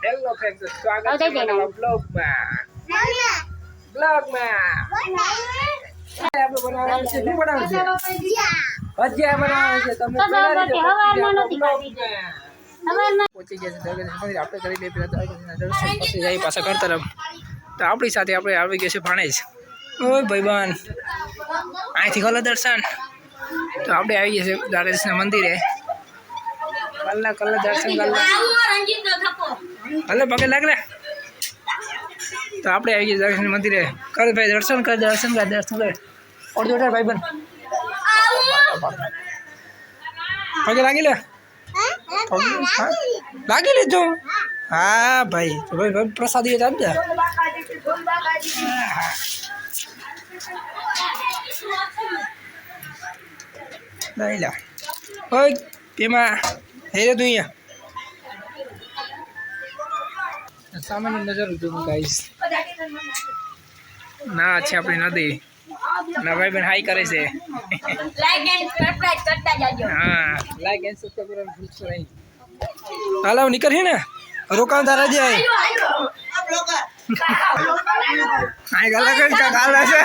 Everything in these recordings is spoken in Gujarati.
હેલો ફ્રેન્ડ્સ, સ્વાગત છે મારા બ્લોગમાં. આપણે બનાવવાનું છે, શું બનાવવાનું છે? ભજીયા બનાવવાનું છે. તમે પહોંચી ગયા છે દરગાહ. આપણે કરી દઈએ પેલા દરગાહના દર્શન, પછી જઈએ પાછા ઘર તરફ. તો આપણી સાથે આપણે આવી ગયા છે ભાણેજ. ઓય ભાઈબંધ, અહીંથી ખોલો દર્શન. તો આપણે આવી ગયા છે દ્વારકાધીશના મંદિરે. કલ્લા દર્શન કલ્લા હલે પગે લાગ લે. તો આપણે આવી ગયા દર્શન મંદિરે. કર ભાઈ દર્શન કર. ઓર જોડે ભાઈ બન પગે લાગી લે. લાગી લીધો. હા ભાઈ, તો ભાઈ પ્રસાદી આપજે. લઈ લે. ઓય તેમાં હેરે તું અહીંયા સામાન્ય નજર જોઉં ગાઈસ. ના છે આપણી નદી. ના ભાઈ બેન હાઈ કરે છે. હા, લાઈક એન્ડ સબસ્ક્રાઇબ કરવાનું ભૂલશો નહીં. હાલો નીકળ ને રોકાણ તારા જે આઈ ગાલા કઈ કા ગાલા છે.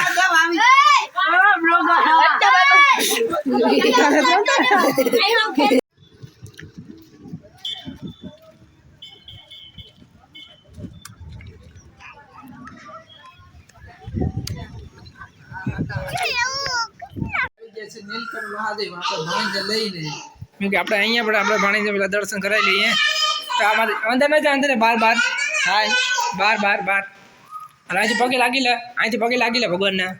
નીલકંઠ મહાદેવ આપણે ભાણીને લઈને, કેમ કે આપણે અહીંયા પણ આપણે ભાણીને પેલા દર્શન કરાવી લઈએ. તો આમાં અંદર ન જાય, અંદર બાર હા બાર અહીંથી પગે લાગી લે. અહીંથી પગે લાગી લે ભગવાનના.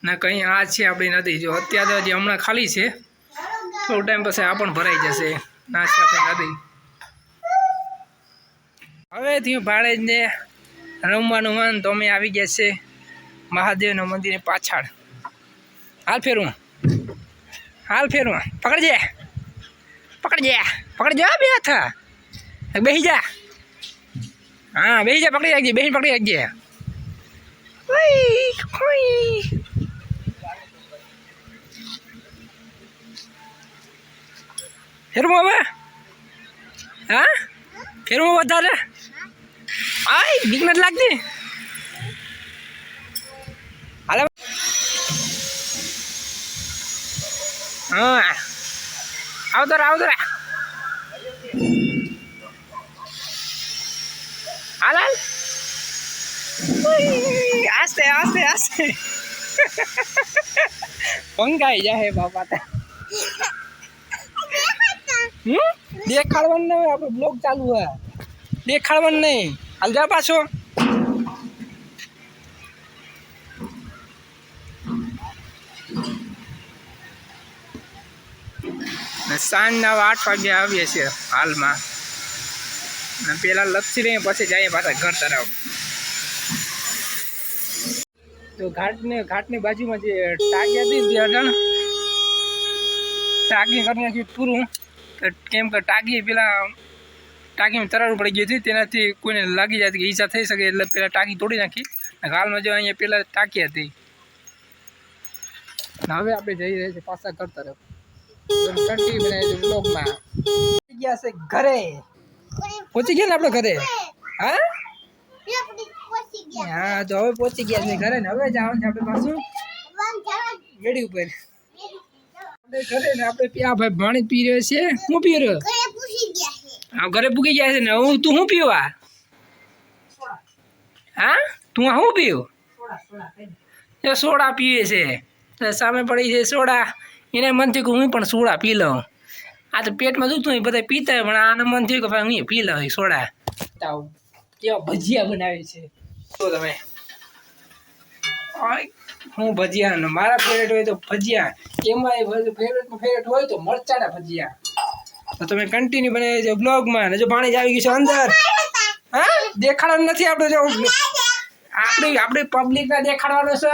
ના કઈ આ છે આપણી નદી. જો અત્યારે હજી હમણાં ખાલી છે, થોડો ટાઈમ પછી આ પણ ભરાઈ જશે. ના છે આપણી નદી. હવે થયું ભાણેજને રમવાનું મન, તો અમે આવી ગયા છે મહાદેવના મંદિરની પાછળ. હાલ ફેરવું પકડજે બે હાથ બેસી જા. હા બેસી જા, પકડી રાખજે. બેસી પકડી રાખજે. ફેરવું હવે. હા ફેરવું વધારે. આય બીક નથી લાગતી. હાલો હા આવતરા હાલ આસ્તે પંકાઈ જાય બાપા. દેખાડવાનું નહીં, આપણે બ્લોગ ચાલુ હે. દેખાડવાનું નહીં. હાલ જા પાછો. સાંજના 8 વાગે આવીએ છીએ હાલમાં. પેલા લપસી રહીએ, પછી જઈએ પાછા ઘર તરફ. તો ઘાટની બાજુમાં જે ટાંકી હતી ને, ત્યાં ટાંકી કરી નાખી પૂરું. કેમ કે ટાંકીમાં તરારું પડી ગયું હતું, તેનાથી કોઈને લાગી જાય કે ઈજા થઈ શકે, એટલે પેલા ટાંકી તોડી નાખી. હાલમાં જો અહીંયા પેલા ટાંકી હતી. હવે આપણે જઈ રહ્યા છીએ પાછા ઘર તરફ. બ્લોગમાં ગયા છે ઘરે. પહોંચી ગયા ને આપણે ઘરે. હા તો હવે પહોંચી ગયા છે ઘરે ને. હવે જવાનું છે આપણે પાછું ગાડી ઉપર. ઘરે ને આપણે ત્યાં ભાઈ પાણી પી રહ્યો છે. હું પી રહ્યો? હા ઘરે પૂગી ગયા છે ને. તું શું પીવા? હા તું શું પીવું? સોડા પીવે છે. સામે પડી છે સોડા. એને મન થયું કે હું પણ સોડા પી લઉં. આ તો પેટમાં દુખતું હોય, બધા પીતા હોય, પણ આને મન થયું કે ભાઈ હું પી લઉં સોડા. કેવા ભજીયા બનાવે છે તો તમે. હું ભજીયા મારા ફેવરેટ હોય તો ભજીયા. એમાં ફેવરેટ હોય તો મરચાના ભજીયા. તો તમે કન્ટિન્યુ બનાવી છે બ્લોગમાં. જો પાણી જ આવી ગયું છે અંદર. હા દેખાડવાનું નથી આપણે. જો આપણે પબ્લિકને દેખાડવાનું છે.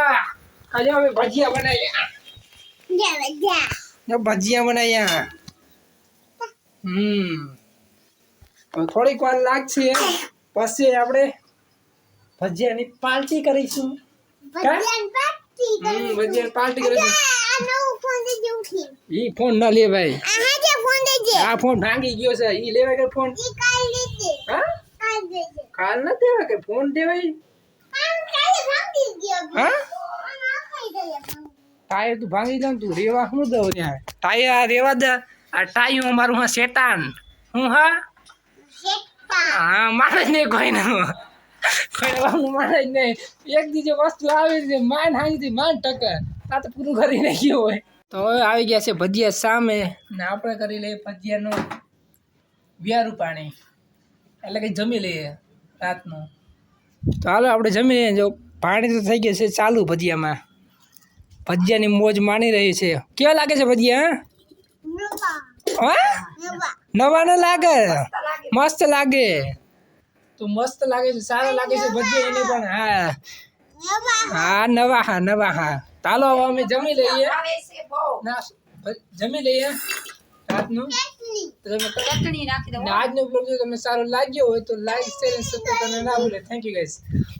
આજે અમે ભજીયા બનાવીએ. થોડીક વાર લાગશે, પછી આપણે ભજીયાની પાલટી કરીશું. ભજીયા પાર્ટી કરે છે ઈ ફોન ના લે ભાઈ આ ફોન ભાંગી ગયો છે ઈ લેવા કે ફોન હા કાલ ન દેવા કે ફોન દેવાય હા ટાયર તું ભાંગી જાવ તું રેવા શું દઉં ત્યાં ટાયર રેવા દે આ ટાયર અમારું હા શેતાન હું હા હા મારે જ નહીં કોઈ મારે જ નહીં એક દી જે વસ્તુ આવે છે માન હાંગી માન ટક્કર આ તો પૂરું કરી નાખ્યું હોય તો હવે આવી ગયા છે ભજીયા સામે ને આપણે કરી લઈએ ભજીયાનું વ્યારું પાણી એટલે કે જમી લઈએ રાતનું તો હાલો આપણે જમી લઈએ જો પાણી તો થઈ ગયું છે ચાલુ ભજીયામાં ભજીયાની મોજ માણી રહી છે કેવા લાગે છે ભજીયા હા નવા ન લાગે મસ્ત લાગે તો મસ્ત લાગે છે સારા લાગે છે ભજીયા એને પણ હા હા નવા હા ચાલો હવે અમે જમી લઈએ જમી લઈએ રાતનું આજનો બ્લોગ જો તમને સારો લાગ્યો હોય તો લાઈક શેર અને સબસ્ક્રાઇબ કરવાનું ના ભૂલે થેન્ક યુ ગાઈસ